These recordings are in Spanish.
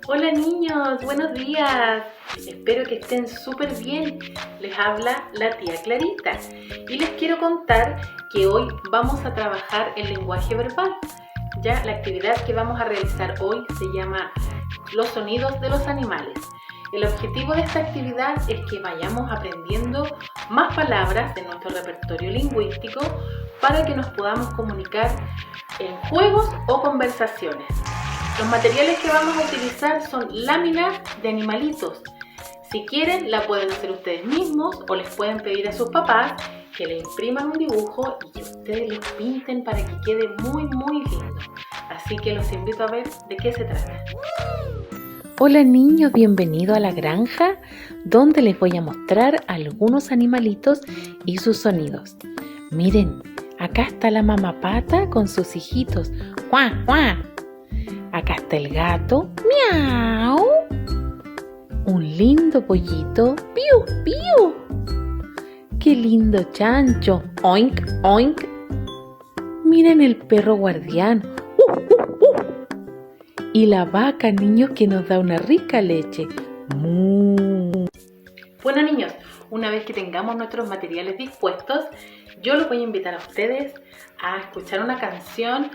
Hola niños, buenos días. Espero que estén súper bien. Les habla la tía Clarita y les quiero contar que hoy vamos a trabajar el lenguaje verbal. Ya la actividad que vamos a realizar hoy se llama los sonidos de los animales. El objetivo de esta actividad es que vayamos aprendiendo más palabras de nuestro repertorio lingüístico para que nos podamos comunicar en juegos o conversaciones. Los materiales que vamos a utilizar son láminas de animalitos. Si quieren, la pueden hacer ustedes mismos o les pueden pedir a sus papás que le impriman un dibujo y que ustedes lo pinten para que quede muy lindo. Así que los invito a ver de qué se trata. Hola niños, bienvenidos a la granja donde les voy a mostrar algunos animalitos y sus sonidos. Miren, acá está la mamá pata con sus hijitos. ¡Cuá, cuá! Acá está el gato. ¡Miau! Un lindo pollito. ¡Piu, piu! ¡Qué lindo chancho! ¡Oink, oink! Miren el perro guardián. Y la vaca, niños, que nos da una rica leche. ¡Mu! Bueno niños, una vez que tengamos nuestros materiales dispuestos, yo los voy a invitar a ustedes a escuchar una canción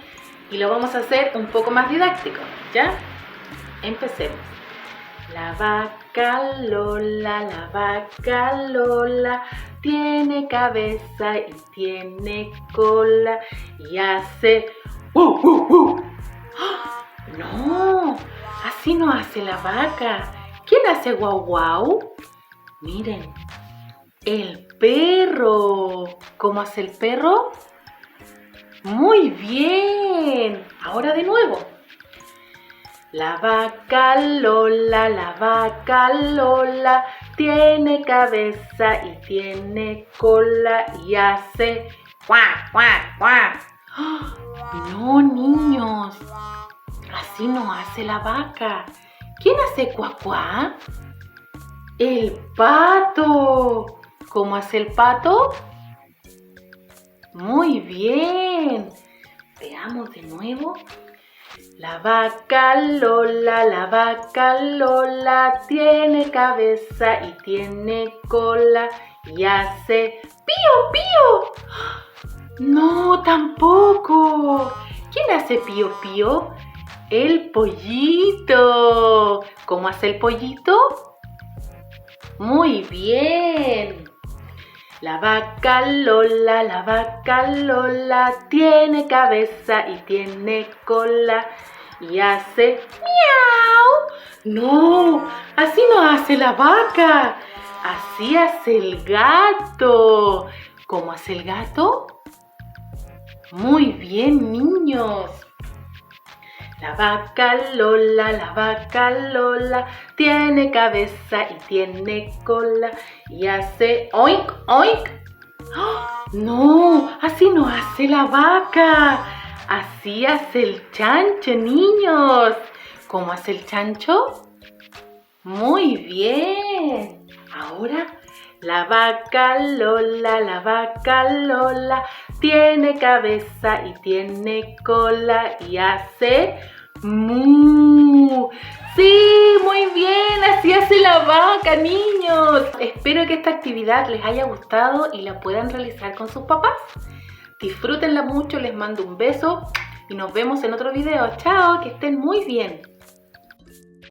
y lo vamos a hacer un poco más didáctico, ¿ya? Empecemos. La vaca Lola, tiene cabeza y tiene cola y hace ¡uh! No, así no hace la vaca. ¿Quién hace guau guau? Miren, el perro. ¿Cómo hace el perro? Muy bien. Ahora de nuevo. La vaca Lola, tiene cabeza y tiene cola y hace cuac, cuac, cuac. No, niños. Así no hace la vaca. ¿Quién hace cuac, cuac? El pato. ¿Cómo hace el pato? Muy bien. Veamos de nuevo. La vaca Lola, tiene cabeza y tiene cola y hace pío, pío. No, tampoco. ¿Quién hace pío, pío? El pollito. ¿Cómo hace el pollito? Muy bien. La vaca Lola, tiene cabeza y tiene cola y hace miau. No, así no hace la vaca. Así hace el gato. ¿Cómo hace el gato? Muy bien, niños. La vaca Lola, tiene cabeza y tiene cola y hace oink, oink. ¡Oh! No, así no hace la vaca. Así hace el chancho, niños. ¿Cómo hace el chancho? Muy bien. Ahora, la vaca Lola, tiene cabeza y tiene cola y hace mu. Sí, muy bien, así hace la vaca, niños. Espero que esta actividad les haya gustado y la puedan realizar con sus papás. Disfrútenla mucho, les mando un beso y nos vemos en otro video. Chao, que estén muy bien.